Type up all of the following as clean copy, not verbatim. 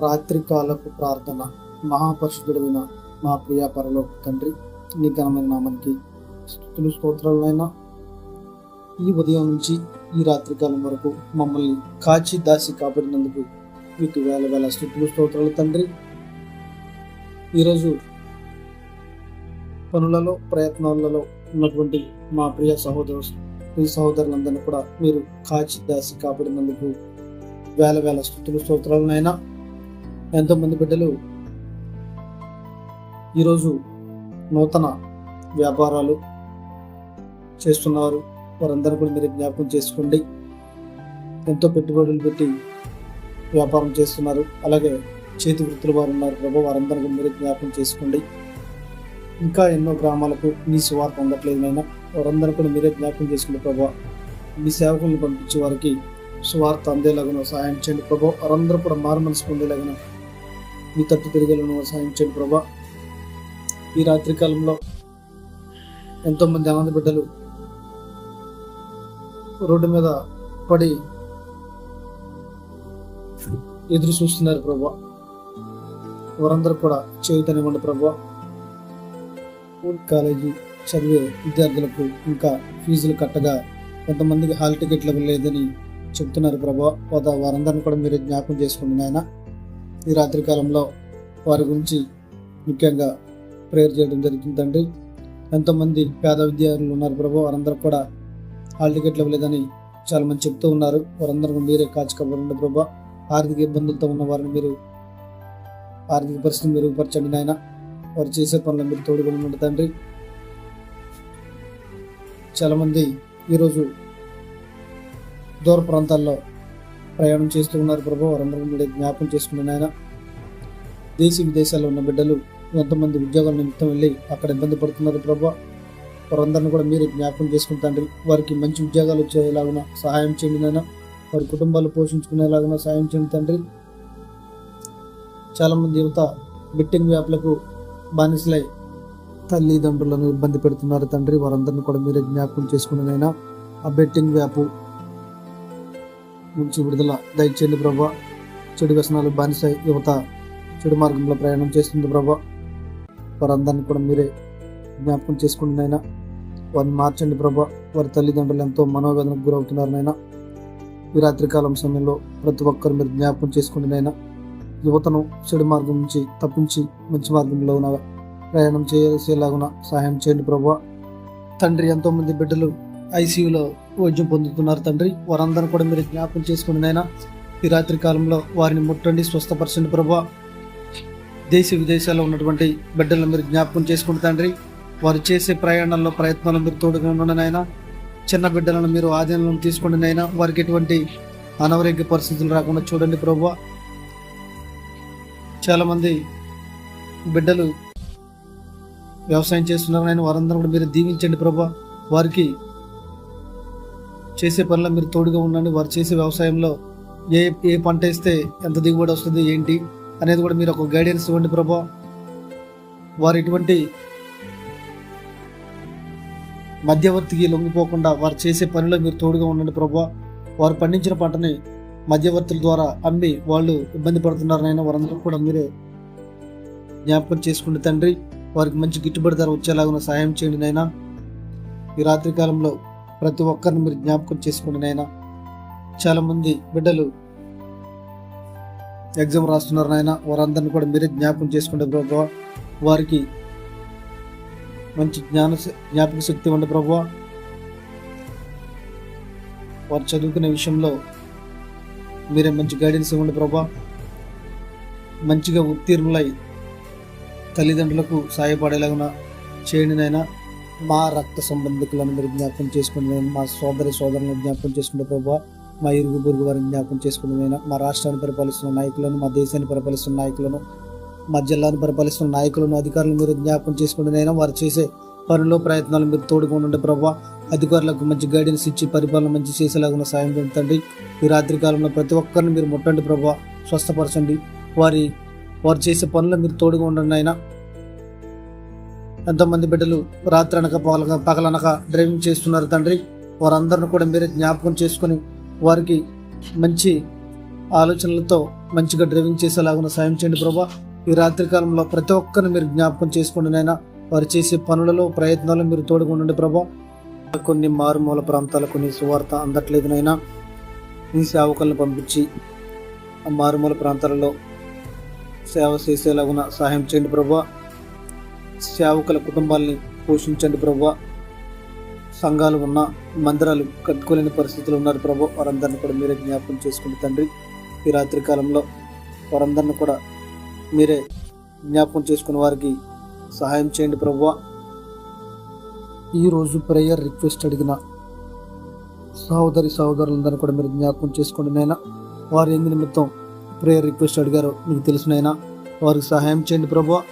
రాత్రికాలపు ప్రార్థన. మహాపరిశుద్ధుడైన మా ప్రియ పరలోక తండ్రి, నీ ఘనమైన నామానికి స్తుతులు స్తోత్రాలైనా ఈ ఉదయం నుంచి ఈ రాత్రికాలం వరకు మమ్మల్ని కాచి దాసి కాపాడినందుకు మీకు వేల వేల స్తుతులు స్తోత్రాలు తండ్రి. ఈరోజు పనులలో ప్రయత్నాలలో ఉన్నటువంటి మా ప్రియ సహోదరులందరినీ కూడా మీరు కాచి దాసి కాపాడినందుకు వేల వేల స్తుతులు స్తోత్రాలనైనా. ఎంతోమంది బిడ్డలు ఈరోజు నూతన వ్యాపారాలు చేస్తున్నారు, వారందరూ కూడా మీరు జ్ఞాపకం చేసుకోండి. ఎంతో పెట్టుబడులు పెట్టి వ్యాపారం చేస్తున్నారు, అలాగే చేతి వృత్తుల వారు ఉన్నారు ప్రభు, వారందరూ కూడా మీరు జ్ఞాపకం చేసుకోండి. ఇంకా ఎన్నో గ్రామాలకు మీ సువార్త అందట్లేదైనా వారందరూ కూడా మీరే జ్ఞాపకం చేసుకోండి ప్రభు. మీ సేవకులను పంపించే వారికి సువార్త అందేలాగా సహాయం చేయండి ప్రభు. వారందరూ కూడా మారు మనసు పొందేలాగా మీ తట్టు తిరిగేలను సహాయం చేయండి ప్రభు. ఈ రాత్రికాలంలో ఎంతోమంది ఆనంద బిడ్డలు రోడ్డు మీద పడి ఎదురు చూస్తున్నారు ప్రభు. వారందరూ కూడా చేయుతనివ్వండి ప్రభు. కాలేజీ చదివే విద్యార్థులకు ఇంకా ఫీజులు కట్టగా కొంతమందికి హాల్ టికెట్లు లేదని చెప్తున్నారు ప్రభు. వారందరినీ కూడా మీరు జ్ఞాపకం చేసుకోండి నాయన. ఈ రాత్రికాలంలో వారి గురించి ముఖ్యంగా ప్రేయర్ చేయడం జరుగుతుంది తండ్రి. ఎంతోమంది పేద విద్యార్థులు ఉన్నారు ప్రభు, వారందరూ కూడా హాల్ టికెట్లు ఇవ్వలేదని చాలా మంది చెప్తూ ఉన్నారు. వారందరూ మీరే కాచి కాపాడండి ప్రభు. ఆర్థిక ఇబ్బందులతో ఉన్న వారిని మీరు ఆర్థిక పరిస్థితిని మెరుగుపరచండి నాయన. వారు చేసే పనులు మీరు తోడుగా ఉండండి తండ్రి. చాలామంది ఈరోజు దూర ప్రాంతాల్లో ప్రయాణం చేస్తూ ఉన్నారు ప్రభు, వారందరూ మీరు జ్ఞాపకం చేసుకుని నాయన. దేశ విదేశాల్లో ఉన్న బిడ్డలు ఎంతమంది ఉద్యోగాల నిమిత్తం వెళ్ళి అక్కడ ఇబ్బంది పడుతున్నారు ప్రభు, వారందరిని కూడా మీరు జ్ఞాపకం చేసుకుని తండ్రి. వారికి మంచి ఉద్యోగాలు వచ్చేలాగా సహాయం చేయండి నాయన. వారి కుటుంబాలు పోషించుకునేలాగా సహాయం చేయండి తండ్రి. చాలామంది యువత బెట్టింగ్ వ్యాపులకు బానిసలై తల్లిదండ్రులను ఇబ్బంది పెడుతున్నారు తండ్రి. వారందరినీ కూడా మీరే జ్ఞాపకం చేసుకునేనైనా ఆ బెట్టింగ్ వ్యాపు నుంచి విడుదల దయచేయండి ప్రభా. చెడు వ్యసనాలు బానిస యువత చెడు మార్గంలో ప్రయాణం చేస్తుంది ప్రభా. వారందరినీ కూడా మీరే జ్ఞాపకం చేసుకుని నైనా వారిని మార్చండి ప్రభా. వారి తల్లిదండ్రులు ఎంతో మనోవేదనకు గురవుతున్నారు నైనా. ఈ రాత్రికాలం సమయంలో ప్రతి ఒక్కరు మీరు జ్ఞాపకం చేసుకుని నైనా యువతను చెడు మార్గం నుంచి తప్పించి మంచి మార్గంలో ఉన్న ప్రయాణం చేసేలాగా సహాయం చేయండి ప్రభా. తండ్రి, ఎంతోమంది బిడ్డలు ఐసీయూలో వైద్యం పొందుతున్నారు తండ్రి. వారందరూ కూడా మీరు జ్ఞాపకం చేసుకుని నైనా ఈ రాత్రి కాలంలో వారిని ముట్టండి, స్వస్థపరచండి ప్రభా. దేశ విదేశాల్లో ఉన్నటువంటి బిడ్డలను మీరు జ్ఞాపకం చేసుకుని తండ్రి. వారు చేసే ప్రయత్నాలు మీరు తోడుగా ఉండండి నాయన. చిన్న బిడ్డలను మీరు ఆధీనంలో తీసుకోండి నాయన. వారికి ఎటువంటి అనారోగ్య పరిస్థితులు రాకుండా చూడండి ప్రభా. చాలామంది బిడ్డలు వ్యవసాయం చేస్తున్నారు నాయన, వారందరూ కూడా మీరు దీవించండి ప్రభా. వారికి చేసే పనులు మీరు తోడుగా ఉండండి. వారు చేసే వ్యవసాయంలో ఏ పంట వేస్తే ఎంత దిగుబడి వస్తుంది ఏంటి అనేది కూడా మీరు ఒక గైడెన్స్ ఇవ్వండి ప్రభా. వారు ఎటువంటి మధ్యవర్తికి లొంగిపోకుండా వారు చేసే పనిలో మీరు తోడుగా ఉండండి ప్రభా. వారు పండించిన పంటని మధ్యవర్తుల ద్వారా అమ్మి వాళ్ళు ఇబ్బంది పడుతున్నారనైనా వారందరూ కూడా మీరే జ్ఞాపకం చేసుకుని తండ్రి. వారికి మంచి గిట్టుబడి ధర వచ్చేలాగా సహాయం చేయండి నైనా. ఈ రాత్రికాలంలో ప్రతి ఒక్కరిని మీరు జ్ఞాపకం చేసుకోండి నాయన. చాలామంది బిడ్డలు ఎగ్జామ్ రాస్తున్నారు నాయన, వారందరిని కూడా మీరే జ్ఞాపకం చేసుకుంటే ప్రభావ. వారికి మంచి జ్ఞాపక శక్తి ఇవ్వండి ప్రభావ. వారు చదువుకునే విషయంలో మీరే మంచి గైడెన్స్ ఇవ్వండి ప్రభావ. మంచిగా ఉత్తీర్ణులై తల్లిదండ్రులకు సహాయపడేలాగా చేయండి నాయన. మా రక్త సంబంధికులను మీరు జ్ఞాపకం చేసుకుని, మా సోదరులను జ్ఞాపకం చేసుకుంటే ప్రభావ. మా ఇరుగు పొరుగు వారిని జ్ఞాపకం చేసుకుని, మా రాష్ట్రాన్ని పరిపాలిస్తున్న నాయకులను, మా దేశాన్ని పరిపాలిస్తున్న నాయకులను, మా జిల్లాను పరిపాలిస్తున్న నాయకులను, అధికారులను మీరు జ్ఞాపకం చేసుకుని, వారు చేసే పనుల్లో ప్రయత్నాలు మీరు తోడుగా ఉండండి ప్రభావ. అధికారులకు మంచి గైడెన్స్ ఇచ్చి పరిపాలన మంచి చేసేలాగా సాయం చేయండి. ఈ రాత్రి కాలంలో ప్రతి ఒక్కరిని మీరు ముట్టండి ప్రభావ, స్వస్థపరచండి. వారు చేసే పనుల్లో మీరు తోడుగా ఉండండి ఆయన. ఎంతోమంది బిడ్డలు రాత్రి అనక పగలనక డ్రైవింగ్ చేస్తున్నారు తండ్రి. వారందరిని కూడా మీరే జ్ఞాపకం చేసుకొని వారికి మంచి ఆలోచనలతో మంచిగా డ్రైవింగ్ చేసేలాగా సాయం చేయండి ప్రభా. ఈ రాత్రి కాలంలో ప్రతి ఒక్కరిని మీరు జ్ఞాపకం చేసుకోండి నైనా. వారు చేసే పనులలో ప్రయత్నాలు మీరు తోడుగా ఉండండి ప్రభా. కొన్ని మారుమూల ప్రాంతాలకు నీ సువార్త అందట్లేదు నైనా. నీ సేవకులను పంపించి ఆ మారుమూల ప్రాంతాలలో సేవ చేసేలాగున సహాయం చేయండి ప్రభా. సేవకుల కుటుంబాలని పోషించండి ప్రభా. సంఘాలు ఉన్న మందిరాలు కట్టుకోలేని పరిస్థితులు ఉన్నారు ప్రభా. వారందరిని కూడా మీరే జ్ఞాపకం చేసుకుని తండ్రి. ఈ రాత్రి కాలంలో వారందరిని కూడా మీరే జ్ఞాపకం చేసుకుని వారికి సహాయం చేయండి ప్రభా. ఈరోజు ప్రేయర్ రిక్వెస్ట్ అడిగిన సహోదరులందరినీ కూడా మీరు జ్ఞాపకం చేసుకోండి నైనా. వారు ఎందు నిమిత్తం ప్రేయర్ రిక్వెస్ట్ అడిగారో మీకు తెలుసునైనా. వారికి సహాయం చేయండి ప్రభా.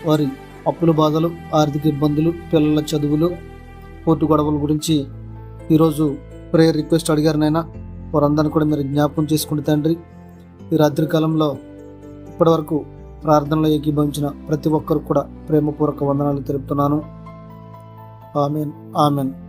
వారి అప్పుల బాధలు, ఆర్థిక ఇబ్బందులు, పిల్లల చదువులు, కోర్టు గొడవల గురించి ఈరోజు ప్రేయర్ రిక్వెస్ట్ అడిగారు నైనా. వారందరినీ కూడా మీరు జ్ఞాపకం చేసుకోండి తండ్రి. ఈ రాత్రి కాలంలో ఇప్పటివరకు ప్రార్థనలో ఏకీభవించిన ప్రతి ఒక్కరు కూడా ప్రేమపూర్వక వందనాలు తెలుపుతున్నాను. ఆమెన్.